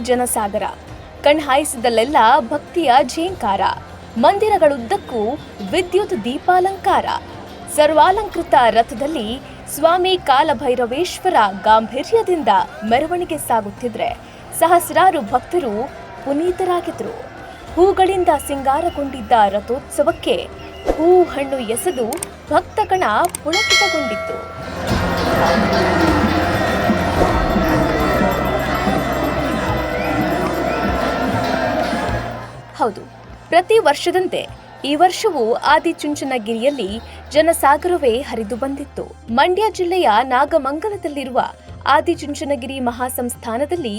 ಜನಸಾಗರ. ಕಣ್ಹಾಯಿಸಿದಲ್ಲೆಲ್ಲ ಭಕ್ತಿಯ ಝೇಂಕಾರ. ಮಂದಿರಗಳುದ್ದಕ್ಕೂ ವಿದ್ಯುತ್ ದೀಪಾಲಂಕಾರ. ಸರ್ವಾಲಂಕೃತ ರಥದಲ್ಲಿ ಸ್ವಾಮಿ ಕಾಲಭೈರವೇಶ್ವರ ಗಾಂಭೀರ್ಯದಿಂದ ಮೆರವಣಿಗೆ ಸಾಗುತ್ತಿದ್ರೆ ಸಹಸ್ರಾರು ಭಕ್ತರು ಪುನೀತರಾಗಿದ್ರು. ಹೂಗಳಿಂದ ಸಿಂಗಾರಗೊಂಡಿದ್ದ ರಥೋತ್ಸವಕ್ಕೆ ಹೂ ಹಣ್ಣು ಎಸೆದು ಭಕ್ತಗಣ ಪುಳಕಿತಗೊಂಡಿತ್ತು. ಹೌದು, ಪ್ರತಿ ವರ್ಷದಂತೆ ಈ ವರ್ಷವೂ ಆದಿಚುಂಚನಗಿರಿಯಲ್ಲಿ ಜನಸಾಗರವೇ ಹರಿದು ಬಂದಿತ್ತು. ಮಂಡ್ಯ ಜಿಲ್ಲೆಯ ನಾಗಮಂಗಲದಲ್ಲಿರುವ ಆದಿಚುಂಚನಗಿರಿ ಮಹಾಸಂಸ್ಥಾನದಲ್ಲಿ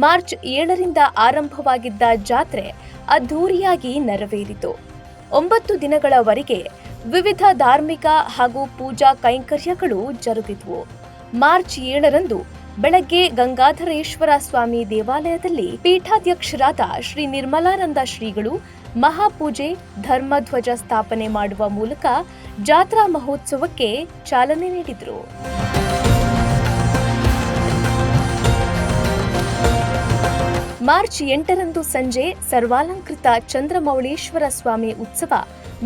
ಮಾರ್ಚ್ 7ರಿಂದ ಆರಂಭವಾಗಿದ್ದ ಜಾತ್ರೆ ಅದ್ಧೂರಿಯಾಗಿ ನೆರವೇರಿತು. 9 ದಿನಗಳವರೆಗೆ ವಿವಿಧ ಧಾರ್ಮಿಕ ಹಾಗೂ ಪೂಜಾ ಕೈಂಕರ್ಯಗಳು ಜರುಗಿದ್ವು. ಮಾರ್ಚ್ 7ರಂದು ಬೆಳಗ್ಗೆ ಗಂಗಾಧರೇಶ್ವರ ಸ್ವಾಮಿ ದೇವಾಲಯದಲ್ಲಿ ಪೀಠಾಧ್ಯಕ್ಷರಾದ ಶ್ರೀ ನಿರ್ಮಲಾನಂದ ಶ್ರೀಗಳು ಮಹಾಪೂಜೆ, ಧರ್ಮಧ್ವಜ ಸ್ಥಾಪನೆ ಮಾಡುವ ಮೂಲಕ ಜಾತ್ರಾ ಮಹೋತ್ಸವಕ್ಕೆ ಚಾಲನೆ ನೀಡಿದರು. ಮಾರ್ಚ್ 8ರಂದು ಸಂಜೆ ಸರ್ವಾಲಂಕೃತ ಚಂದ್ರಮೌಳೇಶ್ವರ ಸ್ವಾಮಿ ಉತ್ಸವ,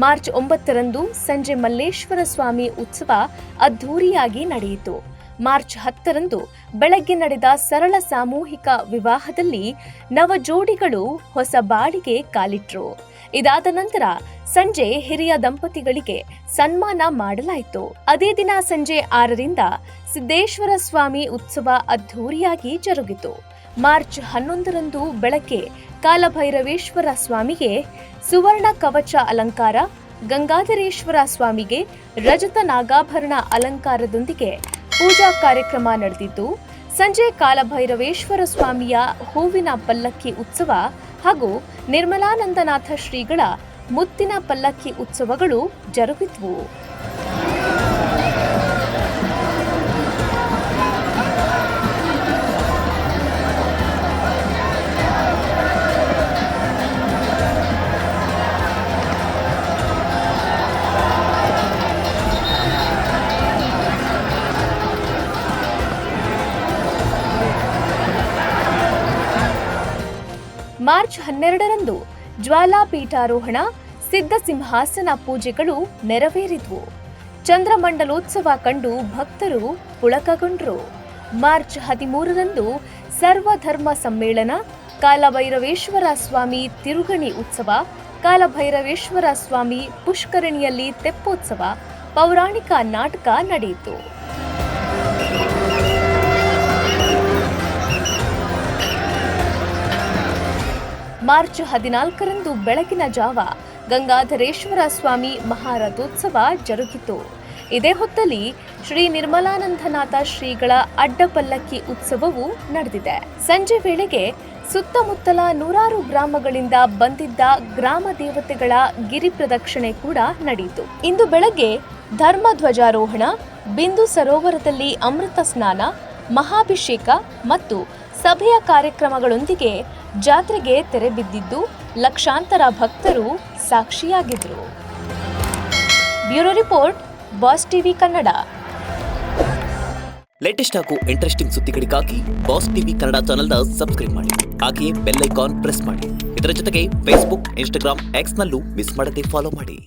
ಮಾರ್ಚ್ 9ರಂದು ಸಂಜೆ ಮಲ್ಲೇಶ್ವರ ಸ್ವಾಮಿ ಉತ್ಸವ ಅದ್ಧೂರಿಯಾಗಿ ನಡೆಯಿತು. ಮಾರ್ಚ್ 10ರಂದು ಬೆಳಗ್ಗೆ ನಡೆದ ಸರಳ ಸಾಮೂಹಿಕ ವಿವಾಹದಲ್ಲಿ ನವ ಜೋಡಿಗಳು ಹೊಸ ಬಾಳಿಗೆ ಕಾಲಿಟ್ರು. ಇದಾದ ನಂತರ ಸಂಜೆ ಹಿರಿಯ ದಂಪತಿಗಳಿಗೆ ಸನ್ಮಾನ ಮಾಡಲಾಯಿತು. ಅದೇ ದಿನ ಸಂಜೆ 6ರಿಂದ ಸಿದ್ದೇಶ್ವರ ಸ್ವಾಮಿ ಉತ್ಸವ ಅದ್ಧೂರಿಯಾಗಿ ಜರುಗಿತು. ಮಾರ್ಚ್ 11ರಂದು ಬೆಳಗ್ಗೆ ಕಾಲಭೈರವೇಶ್ವರ ಸ್ವಾಮಿಗೆ ಸುವರ್ಣ ಕವಚ ಅಲಂಕಾರ, ಗಂಗಾಧರೇಶ್ವರ ಸ್ವಾಮಿಗೆ ರಜತ ನಾಗಾಭರಣ ಅಲಂಕಾರದೊಂದಿಗೆ ಪೂಜಾ ಕಾರ್ಯಕ್ರಮ ನಡೆದಿದ್ದು, ಸಂಜೆ ಕಾಲಭೈರವೇಶ್ವರ ಸ್ವಾಮಿಯ ಹೂವಿನ ಪಲ್ಲಕ್ಕಿ ಉತ್ಸವ ಹಾಗೂ ನಿರ್ಮಲಾನಂದನಾಥ ಶ್ರೀಗಳ ಮುತ್ತಿನ ಪಲ್ಲಕ್ಕಿ ಉತ್ಸವಗಳು ಜರುಗಿದ್ವು. ಮಾರ್ಚ್ 12ರಂದು ಜ್ವಾಲಾ ಪೀಠಾರೋಹಣ, ಸಿದ್ಧ ಸಿಂಹಾಸನ ಪೂಜೆಗಳು ನೆರವೇರಿದ್ವು. ಚಂದ್ರಮಂಡಲೋತ್ಸವ ಕಂಡು ಭಕ್ತರು ಪುಳಕಗೊಂಡರು. ಮಾರ್ಚ್ 13ರಂದು ಸರ್ವಧರ್ಮ ಸಮ್ಮೇಳನ, ಕಾಲಭೈರವೇಶ್ವರ ಸ್ವಾಮಿ ತಿರುಗಣಿ ಉತ್ಸವ, ಕಾಲಭೈರವೇಶ್ವರ ಸ್ವಾಮಿ ಪುಷ್ಕರಣಿಯಲ್ಲಿ ತೆಪ್ಪೋತ್ಸವ, ಪೌರಾಣಿಕ ನಾಟಕ ನಡೆಯಿತು. ಮಾರ್ಚ್ 14ರಂದು ಬೆಳಗಿನ ಜಾವ ಗಂಗಾಧರೇಶ್ವರ ಸ್ವಾಮಿ ಮಹಾರಥೋತ್ಸವ ಜರುಗಿತು. ಇದೇ ಹೊತ್ತಲ್ಲಿ ಶ್ರೀ ನಿರ್ಮಲಾನಂದನಾಥ ಶ್ರೀಗಳ ಅಡ್ಡಪಲ್ಲಕ್ಕಿ ಉತ್ಸವವು ನಡೆದಿದೆ. ಸಂಜೆ ವೇಳೆಗೆ ಸುತ್ತಮುತ್ತಲ 100 ಗ್ರಾಮಗಳಿಂದ ಬಂದಿದ್ದ ಗ್ರಾಮ ದೇವತೆಗಳ ಗಿರಿ ಪ್ರದಕ್ಷಿಣೆ ಕೂಡ ನಡೆಯಿತು. ಇಂದು ಬೆಳಗ್ಗೆ ಧರ್ಮಧ್ವಜಾರೋಹಣ, ಬಿಂದು ಸರೋವರದಲ್ಲಿ ಅಮೃತ ಸ್ನಾನ, ಮಹಾಭಿಷೇಕ ಮತ್ತು ಸಭೆಯ ಕಾರ್ಯಕ್ರಮಗಳೊಂದಿಗೆ ಜಾತ್ರೆಗೆ ತೆರೆ ಬಿದ್ದಿದ್ದು ಲಕ್ಷಾಂತರ ಭಕ್ತರು ಸಾಕ್ಷಿಯಾಗಿದ್ದರು. Bureau report, Boss TV Kannada. Latest ಹಾಗೂ ಇಂಟ್ರೆಸ್ಟಿಂಗ್ ಸುದ್ದಿಗಳಿಗಾಗಿ ಬಾಸ್ ಟಿವಿ ಕನ್ನಡ ಚಾನೆಲ್ನ ಸಬ್ಸ್ಕ್ರೈಬ್ ಮಾಡಿ. ಹಾಗೆಯೇ ಬೆಲ್ ಐಕಾನ್ ಪ್ರೆಸ್ ಮಾಡಿ. ಇದರ ಜೊತೆಗೆ ಫೇಸ್ಬುಕ್, ಇನ್ಸ್ಟಾಗ್ರಾಮ್, ಎಕ್ಸ್ನಲ್ಲೂ ಮಿಸ್ ಮಾಡದೆ ಫಾಲೋ ಮಾಡಿ.